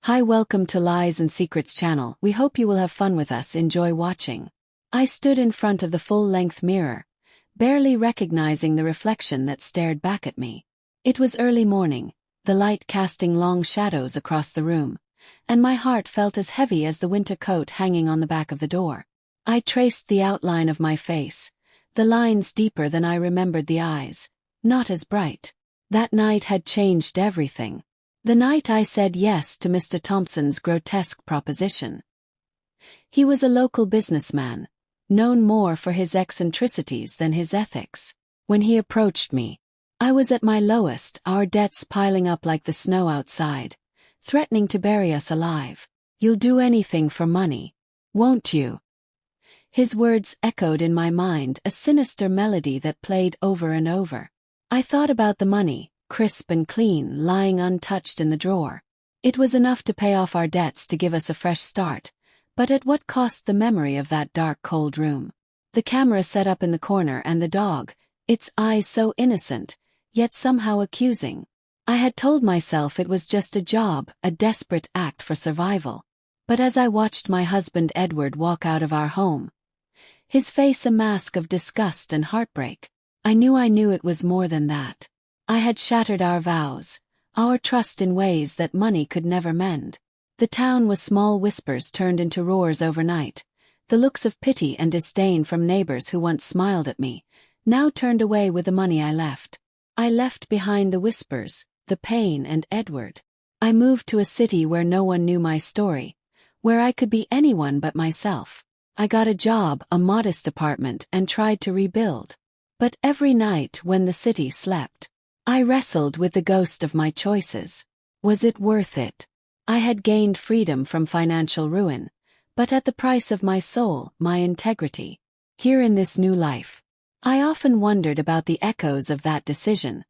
Hi, welcome to Lies and Secrets channel. We hope you will have fun with us. Enjoy watching. I stood in front of the full-length mirror, barely recognizing the reflection that stared back at me. It was early morning, the light casting long shadows across the room, and my heart felt as heavy as the winter coat hanging on the back of the door. I traced the outline of my face, the lines deeper than I remembered, the eyes not as bright. That night had changed everything. The night I said yes to Mr. Thompson's grotesque proposition. He was a local businessman, known more for his eccentricities than his ethics. When he approached me, I was at my lowest, our debts piling up like the snow outside, threatening to bury us alive. "You'll do anything for money, won't you?" His words echoed in my mind, a sinister melody that played over and over. I thought about the money, crisp and clean, lying untouched in the drawer. It was enough to pay off our debts, to give us a fresh start, but at what cost? The memory of that dark, cold room. The camera set up in the corner, and the dog, its eyes so innocent, yet somehow accusing. I had told myself it was just a job, a desperate act for survival. But as I watched my husband Edward walk out of our home, his face a mask of disgust and heartbreak, I knew it was more than that. I had shattered our vows, our trust, in ways that money could never mend. The town was small whispers turned into roars overnight. The looks of pity and disdain from neighbors who once smiled at me, now turned away with the money I left. I left behind the whispers, the pain, and Edward. I moved to a city where no one knew my story, where I could be anyone but myself. I got a job, a modest apartment, and tried to rebuild. But every night when the city slept, I wrestled with the ghost of my choices. Was it worth it? I had gained freedom from financial ruin, but at the price of my soul, my integrity. Here in this new life, I often wondered about the echoes of that decision,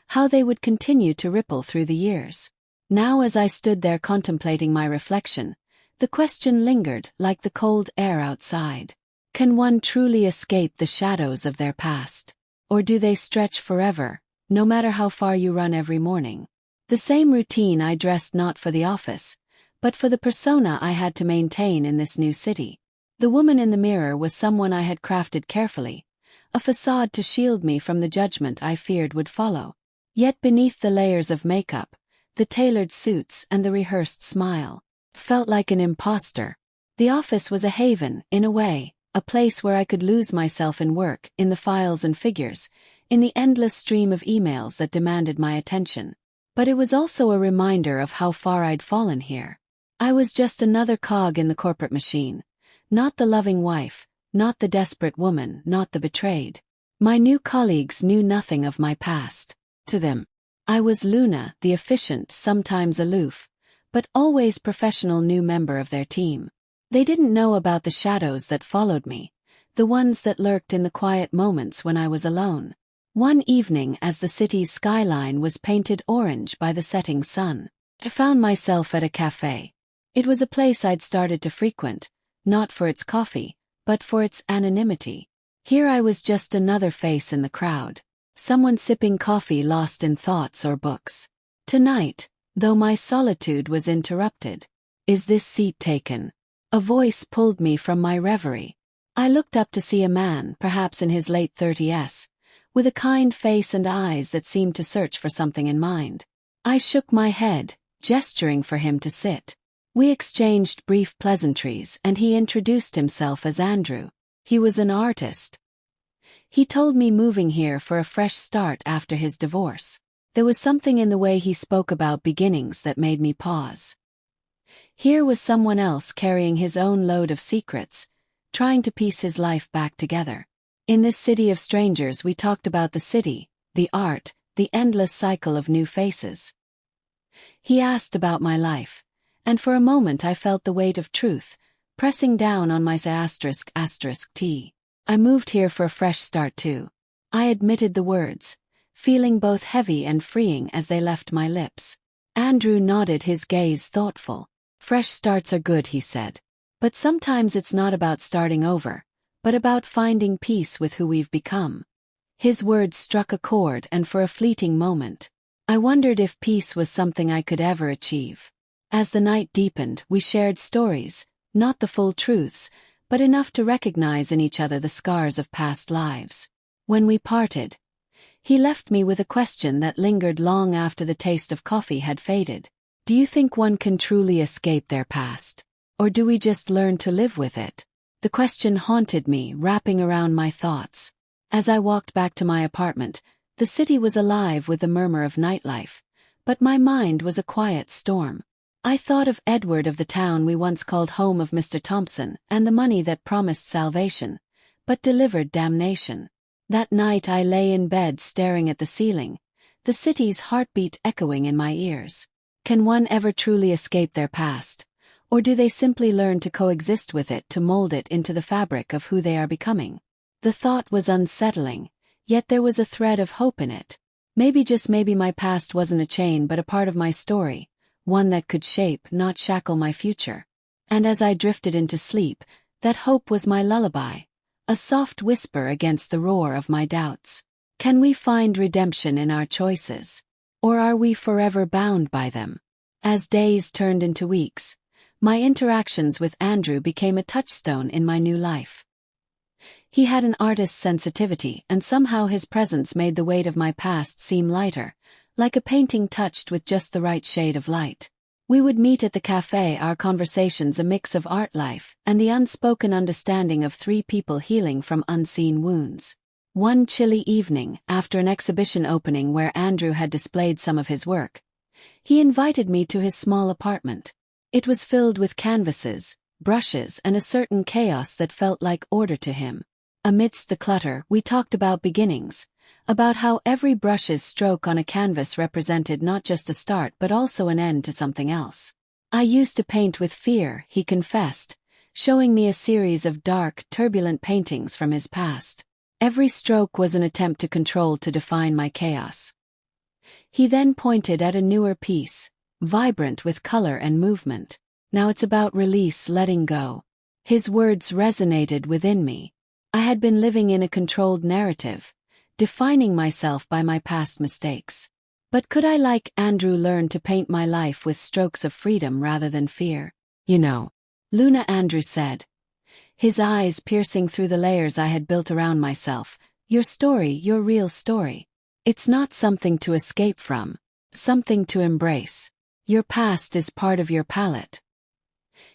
how they would continue to ripple through the years. Now, as I stood there contemplating my reflection, the question lingered like the cold air outside. Can one truly escape the shadows of their past? Or do they stretch forever, no matter how far you run every morning? The same routine I dressed, not for the office, but for the persona I had to maintain in this new city. The woman in the mirror was someone I had crafted carefully, a facade to shield me from the judgment I feared would follow. Yet beneath the layers of makeup, the tailored suits and the rehearsed smile, felt like an imposter. The office was a haven, in a way, a place where I could lose myself in work, in the files and figures, in the endless stream of emails that demanded my attention. But it was also a reminder of how far I'd fallen here. I was just another cog in the corporate machine, not the loving wife, not the desperate woman, not the betrayed. My new colleagues knew nothing of my past. To them, I was Luna, the efficient, sometimes aloof, but always professional new member of their team. They didn't know about the shadows that followed me, the ones that lurked in the quiet moments when I was alone. One evening, as the city's skyline was painted orange by the setting sun, I found myself at a cafe. It was a place I'd started to frequent, not for its coffee, but for its anonymity. Here I was, just another face in the crowd, someone sipping coffee, lost in thoughts or books. Tonight, though my solitude was interrupted, "Is this seat taken?" A voice pulled me from my reverie. I looked up to see a man, perhaps in his late 30s, with a kind face and eyes that seemed to search for something in mind. I shook my head, gesturing for him to sit. We exchanged brief pleasantries, and he introduced himself as Andrew. He was an artist. He told me moving here for a fresh start after his divorce. There was something in the way he spoke about beginnings that made me pause. Here was someone else carrying his own load of secrets, trying to piece his life back together. In this city of strangers, we talked about the city, the art, the endless cycle of new faces. He asked about my life, and for a moment I felt the weight of truth pressing down on my **T. I moved here for a fresh start too. I admitted the words, feeling both heavy and freeing as they left my lips. Andrew nodded, his gaze thoughtful. "Fresh starts are good," he said. "But sometimes it's not about starting over, but about finding peace with who we've become." His words struck a chord, and for a fleeting moment, I wondered if peace was something I could ever achieve. As the night deepened, we shared stories, not the full truths, but enough to recognize in each other the scars of past lives. When we parted, he left me with a question that lingered long after the taste of coffee had faded. Do you think one can truly escape their past? Or do we just learn to live with it? The question haunted me, wrapping around my thoughts. As I walked back to my apartment, the city was alive with the murmur of nightlife, but my mind was a quiet storm. I thought of Edward, of the town we once called home of Mr. Thompson, and the money that promised salvation, but delivered damnation. That night I lay in bed staring at the ceiling, the city's heartbeat echoing in my ears. Can one ever truly escape their past? Or do they simply learn to coexist with it, to mold it into the fabric of who they are becoming? The thought was unsettling, yet there was a thread of hope in it. Maybe, just maybe, my past wasn't a chain but a part of my story, one that could shape, not shackle, my future. And as I drifted into sleep, that hope was my lullaby, a soft whisper against the roar of my doubts. Can we find redemption in our choices? Or are we forever bound by them? As days turned into weeks, my interactions with Andrew became a touchstone in my new life. He had an artist's sensitivity, and somehow his presence made the weight of my past seem lighter, like a painting touched with just the right shade of light. We would meet at the cafe, our conversations a mix of art life and the unspoken understanding of three people healing from unseen wounds. One chilly evening, after an exhibition opening where Andrew had displayed some of his work, he invited me to his small apartment. It was filled with canvases, brushes, and a certain chaos that felt like order to him. Amidst the clutter, we talked about beginnings, about how every brush's stroke on a canvas represented not just a start but also an end to something else. I used to paint with fear, he confessed, showing me a series of dark, turbulent paintings from his past. Every stroke was an attempt to control, to define my chaos. He then pointed at a newer piece, vibrant with color and movement. Now it's about release, letting go. His words resonated within me. I had been living in a controlled narrative, defining myself by my past mistakes. But could I, like Andrew, learn to paint my life with strokes of freedom rather than fear? You know, Luna, Andrew said, his eyes piercing through the layers I had built around myself, your story, your real story. It's not something to escape from, something to embrace. Your past is part of your palette.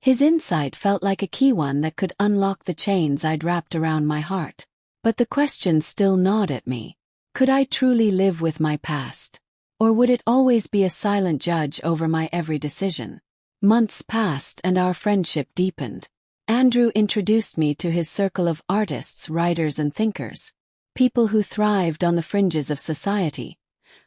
His insight felt like a key, one that could unlock the chains I'd wrapped around my heart. But the question still gnawed at me. Could I truly live with my past? Or would it always be a silent judge over my every decision? Months passed and our friendship deepened. Andrew introduced me to his circle of artists, writers, and thinkers. People who thrived on the fringes of society,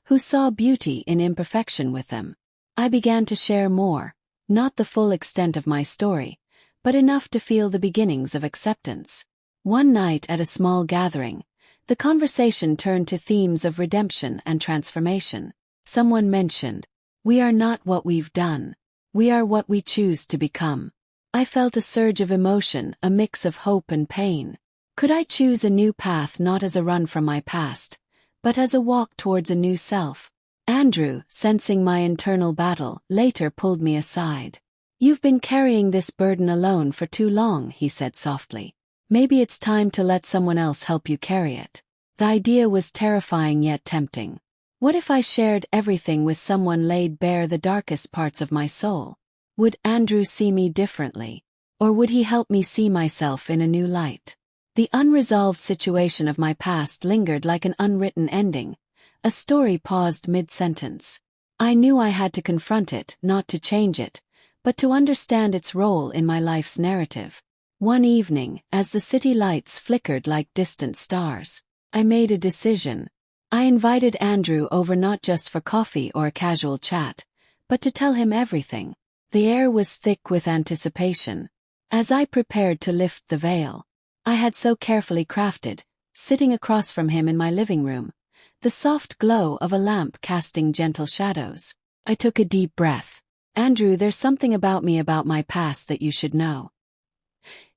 who saw beauty in imperfection with them. I began to share more, not the full extent of my story, but enough to feel the beginnings of acceptance. One night at a small gathering, the conversation turned to themes of redemption and transformation. Someone mentioned, "We are not what we've done. We are what we choose to become." I felt a surge of emotion, a mix of hope and pain. Could I choose a new path, not as a run from my past, but as a walk towards a new self? Andrew, sensing my internal battle, later pulled me aside. "You've been carrying this burden alone for too long," he said softly. "Maybe it's time to let someone else help you carry it." The idea was terrifying yet tempting. What if I shared everything with someone, laid bare the darkest parts of my soul? Would Andrew see me differently? Or would he help me see myself in a new light? The unresolved situation of my past lingered like an unwritten ending, a story paused mid-sentence. I knew I had to confront it, not to change it, but to understand its role in my life's narrative. One evening, as the city lights flickered like distant stars, I made a decision. I invited Andrew over, not just for coffee or a casual chat, but to tell him everything. The air was thick with anticipation. As I prepared to lift the veil I had so carefully crafted, sitting across from him in my living room, the soft glow of a lamp casting gentle shadows, I took a deep breath. "Andrew, there's something about me, about my past, that you should know."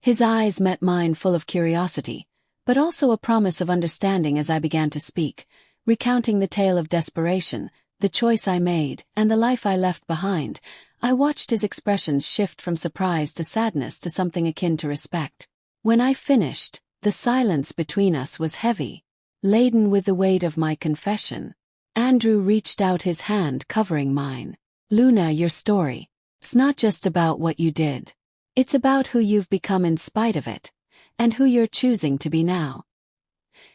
His eyes met mine, full of curiosity, but also a promise of understanding as I began to speak, recounting the tale of desperation, the choice I made, and the life I left behind. I watched his expressions shift from surprise to sadness to something akin to respect. When I finished, the silence between us was heavy, laden with the weight of my confession. Andrew reached out his hand, covering mine. Luna, your story. It's not just about what you did. It's about who you've become in spite of it, and who you're choosing to be now.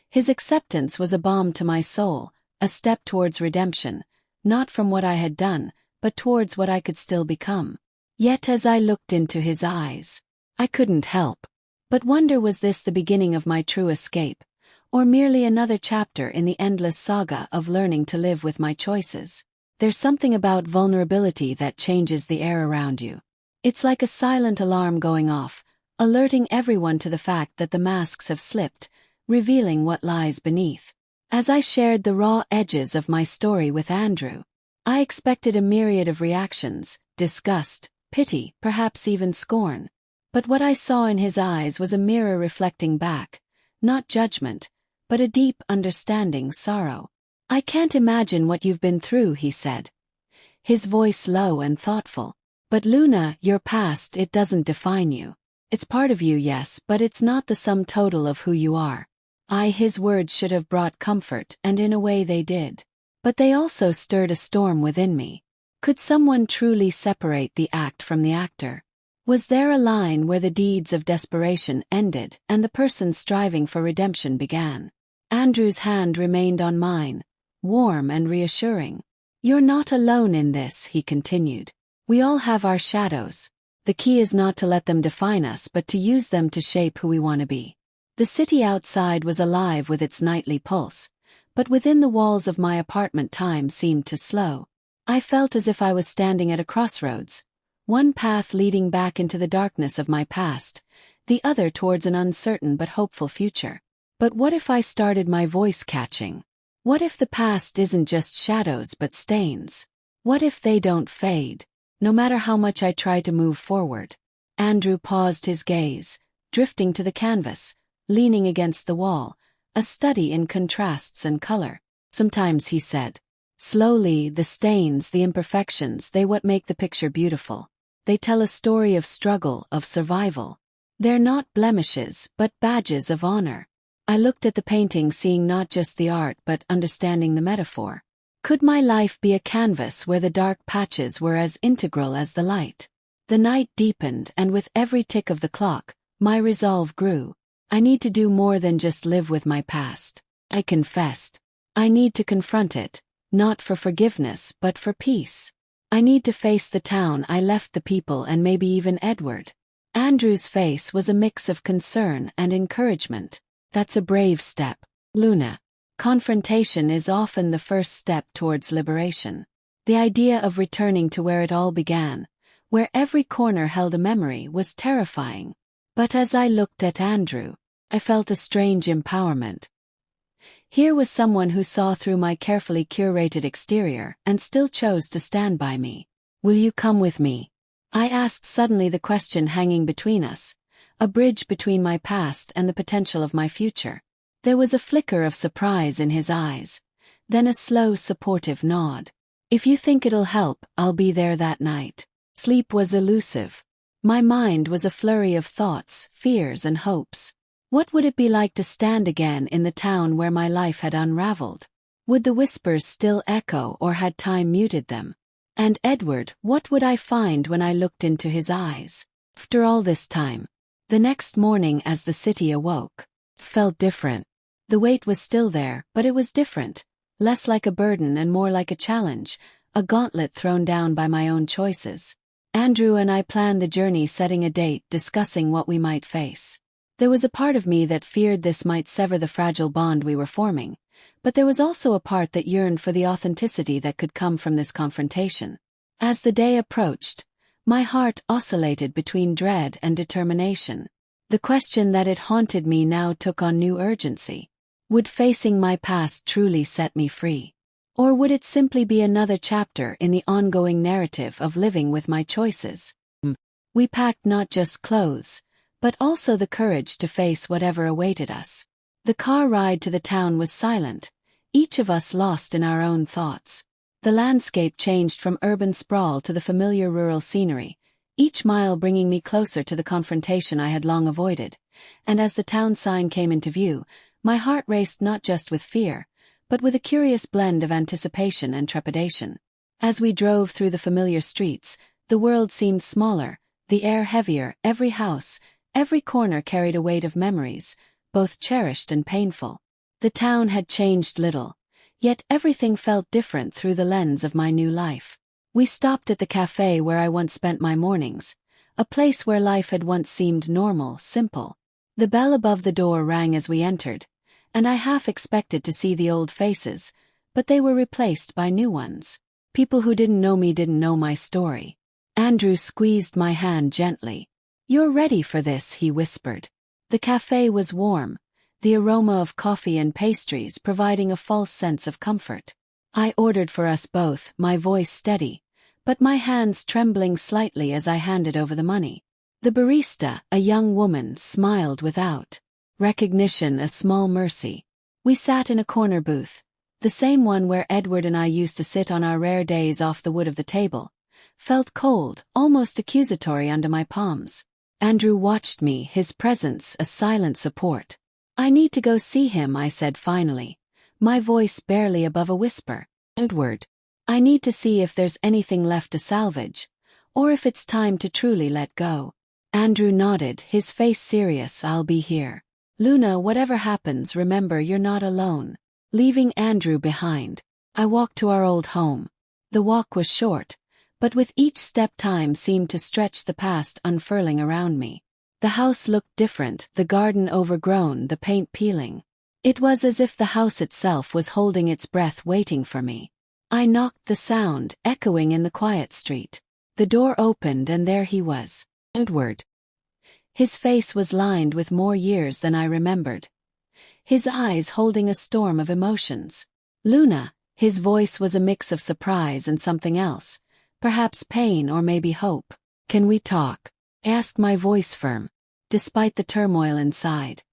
His acceptance was a balm to my soul, a step towards redemption, not from what I had done, but towards what I could still become. Yet as I looked into his eyes, I couldn't help but wonder, was this the beginning of my true escape, or merely another chapter in the endless saga of learning to live with my choices? There's something about vulnerability that changes the air around you. It's like a silent alarm going off, alerting everyone to the fact that the masks have slipped, revealing what lies beneath. As I shared the raw edges of my story with Andrew, I expected a myriad of reactions: disgust, pity, perhaps even scorn. But what I saw in his eyes was a mirror reflecting back, not judgment, but a deep, understanding sorrow. I can't imagine what you've been through, he said, his voice low and thoughtful. But Luna, your past, it doesn't define you. It's part of you, yes, but it's not the sum total of who you are. His words should have brought comfort, and in a way they did. But they also stirred a storm within me. Could someone truly separate the act from the actor? Was there a line where the deeds of desperation ended and the person striving for redemption began? Andrew's hand remained on mine, warm and reassuring. You're not alone in this, he continued. We all have our shadows. The key is not to let them define us, but to use them to shape who we want to be. The city outside was alive with its nightly pulse, but within the walls of my apartment time seemed to slow. I felt as if I was standing at a crossroads, one path leading back into the darkness of my past, the other towards an uncertain but hopeful future. But what if I started my voice catching? What if the past isn't just shadows but stains? What if they don't fade, no matter how much I try to move forward? Andrew paused, his gaze drifting to the canvas, leaning against the wall, a study in contrasts and color. Sometimes, he said, slowly, the stains, the imperfections, they what make the picture beautiful. They tell a story of struggle, of survival. They're not blemishes, but badges of honor. I looked at the painting, seeing not just the art but understanding the metaphor. Could my life be a canvas where the dark patches were as integral as the light? The night deepened, and with every tick of the clock, my resolve grew. I need to do more than just live with my past. I confessed. I need to confront it, not for forgiveness but for peace. I need to face the town I left, the people, and maybe even Edward. Andrew's face was a mix of concern and encouragement. That's a brave step, Luna. Confrontation is often the first step towards liberation. The idea of returning to where it all began, where every corner held a memory, was terrifying. But as I looked at Andrew, I felt a strange empowerment. Here was someone who saw through my carefully curated exterior and still chose to stand by me. Will you come with me? I asked, suddenly the question hanging between us, a bridge between my past and the potential of my future. There was a flicker of surprise in his eyes, then a slow, supportive nod. If you think it'll help, I'll be there that night. Sleep was elusive. My mind was a flurry of thoughts, fears and hopes. What would it be like to stand again in the town where my life had unraveled? Would the whispers still echo, or had time muted them? And Edward, what would I find when I looked into his eyes? After all this time, the next morning as the city awoke, felt different. The weight was still there, but it was different, less like a burden and more like a challenge, a gauntlet thrown down by my own choices. Andrew and I planned the journey, setting a date, discussing what we might face. There was a part of me that feared this might sever the fragile bond we were forming, but there was also a part that yearned for the authenticity that could come from this confrontation. As the day approached, my heart oscillated between dread and determination. The question that had haunted me now took on new urgency. Would facing my past truly set me free? Or would it simply be another chapter in the ongoing narrative of living with my choices? We packed not just clothes, but also the courage to face whatever awaited us. The car ride to the town was silent, each of us lost in our own thoughts. The landscape changed from urban sprawl to the familiar rural scenery, each mile bringing me closer to the confrontation I had long avoided, and as the town sign came into view, my heart raced not just with fear, but with a curious blend of anticipation and trepidation. As we drove through the familiar streets, the world seemed smaller, the air heavier, every house, every corner carried a weight of memories, both cherished and painful. The town had changed little, yet everything felt different through the lens of my new life. We stopped at the cafe where I once spent my mornings, a place where life had once seemed normal, simple. The bell above the door rang as we entered, and I half expected to see the old faces, but they were replaced by new ones. People who didn't know me didn't know my story. Andrew squeezed my hand gently. "You're ready for this," he whispered. The cafe was warm, the aroma of coffee and pastries providing a false sense of comfort. I ordered for us both, my voice steady, but my hands trembling slightly as I handed over the money. The barista, a young woman, smiled without recognition, a small mercy. We sat in a corner booth, the same one where Edward and I used to sit on our rare days off the wood of the table, felt cold, almost accusatory under my palms. Andrew watched me, his presence a silent support. "I need to go see him," I said finally, my voice barely above a whisper. "Edward, I need to see if there's anything left to salvage, or if it's time to truly let go." Andrew nodded, his face serious. "I'll be here. Luna, whatever happens, remember you're not alone." Leaving Andrew behind, I walked to our old home. The walk was short, but with each step time seemed to stretch, the past unfurling around me. The house looked different, the garden overgrown, the paint peeling. It was as if the house itself was holding its breath, waiting for me. I knocked, the sound echoing in the quiet street. The door opened and there he was. Edward. His face was lined with more years than I remembered, his eyes holding a storm of emotions. "Luna," his voice was a mix of surprise and something else, perhaps pain or maybe hope. "Can we talk?" I asked, my voice firm, despite the turmoil inside.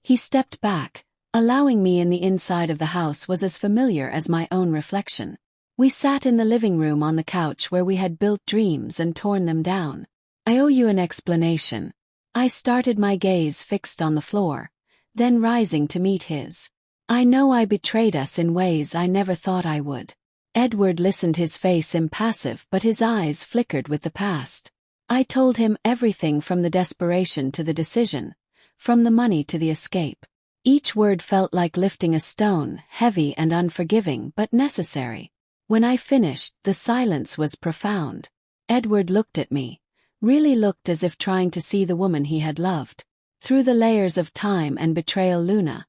He stepped back, allowing me in. The inside of the house was as familiar as my own reflection. We sat in the living room on the couch where we had built dreams and torn them down. "I owe you an explanation." I started, my gaze fixed on the floor, then rising to meet his. "I know I betrayed us in ways I never thought I would." Edward listened, his face impassive, but his eyes flickered with the past. I told him everything, from the desperation to the decision, from the money to the escape. Each word felt like lifting a stone, heavy and unforgiving but necessary. When I finished, the silence was profound. Edward looked at me, really looked, as if trying to see the woman he had loved through the layers of time and betrayal. "Luna,"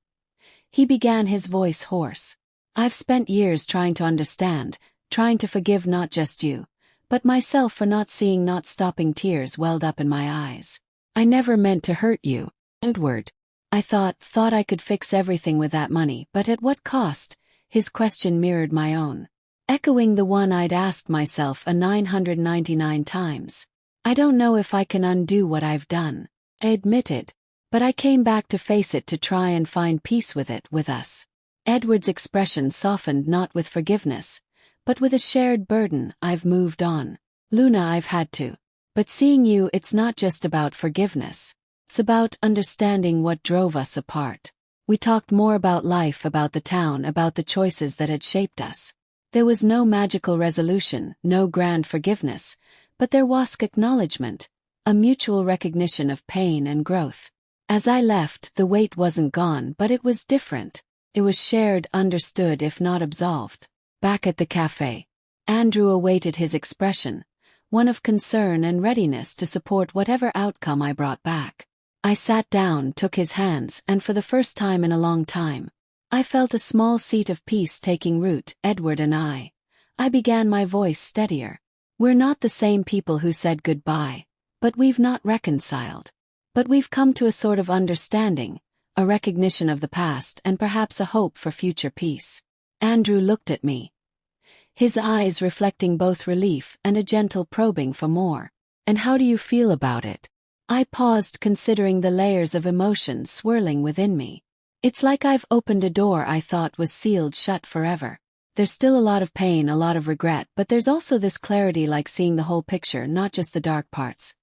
he began, his voice hoarse. "I've spent years trying to understand, trying to forgive not just you, but myself for not seeing, not stopping." Tears welled up in my eyes. "I never meant to hurt you, Edward. I thought I could fix everything with that money, but at what cost?" His question mirrored my own, echoing the one I'd asked myself 999 times. "I don't know if I can undo what I've done," I admitted, "but I came back to face it, to try and find peace with it, with us." Edward's expression softened, not with forgiveness, but with a shared burden. "I've moved on, Luna, I've had to. But seeing you, it's not just about forgiveness. It's about understanding what drove us apart." We talked more about life, about the town, about the choices that had shaped us. There was no magical resolution, no grand forgiveness, but there was acknowledgement, a mutual recognition of pain and growth. As I left, the weight wasn't gone, but it was different. It was shared, understood, if not absolved. Back at the cafe, Andrew awaited, his expression one of concern and readiness to support whatever outcome I brought back. I sat down, took his hands, and for the first time in a long time, I felt a small seed of peace taking root. "Edward and I began, my voice steadier. "We're not the same people who said goodbye, but we've not reconciled. But we've come to a sort of understanding, a recognition of the past, and perhaps a hope for future peace." Andrew looked at me, his eyes reflecting both relief and a gentle probing for more. "And how do you feel about it?" I paused, considering the layers of emotion swirling within me. "It's like I've opened a door I thought was sealed shut forever." There's still a lot of pain, a lot of regret, but there's also this clarity, like seeing the whole picture, not just the dark parts.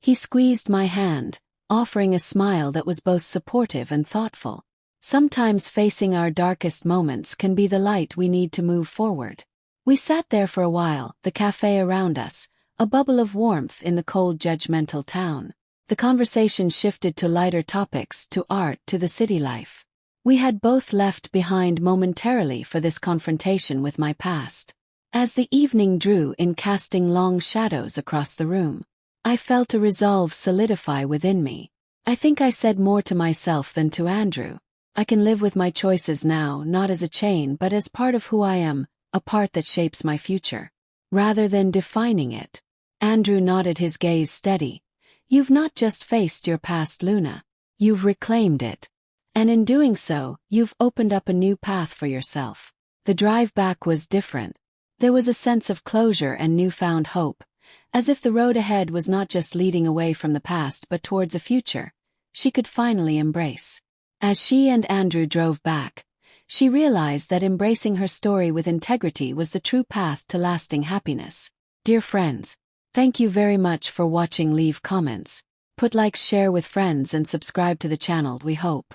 He squeezed my hand, offering a smile that was both supportive and thoughtful. Sometimes facing our darkest moments can be the light we need to move forward. We sat there for a while, the cafe around us, a bubble of warmth in the cold, judgmental town. The conversation shifted to lighter topics, to art, to the city life. We had both left behind momentarily for this confrontation with my past. As the evening drew in, casting long shadows across the room, I felt a resolve solidify within me. I think I said more to myself than to Andrew. I can live with my choices now, not as a chain but as part of who I am, a part that shapes my future, rather than defining it. Andrew nodded, his gaze steady. You've not just faced your past, Luna. You've reclaimed it. And in doing so, you've opened up a new path for yourself. The drive back was different. There was a sense of closure and newfound hope, as if the road ahead was not just leading away from the past but towards a future she could finally embrace. As she and Andrew drove back, she realized that embracing her story with integrity was the true path to lasting happiness. Dear friends, thank you very much for watching. Leave comments, put likes, share with friends and subscribe to the channel. We hope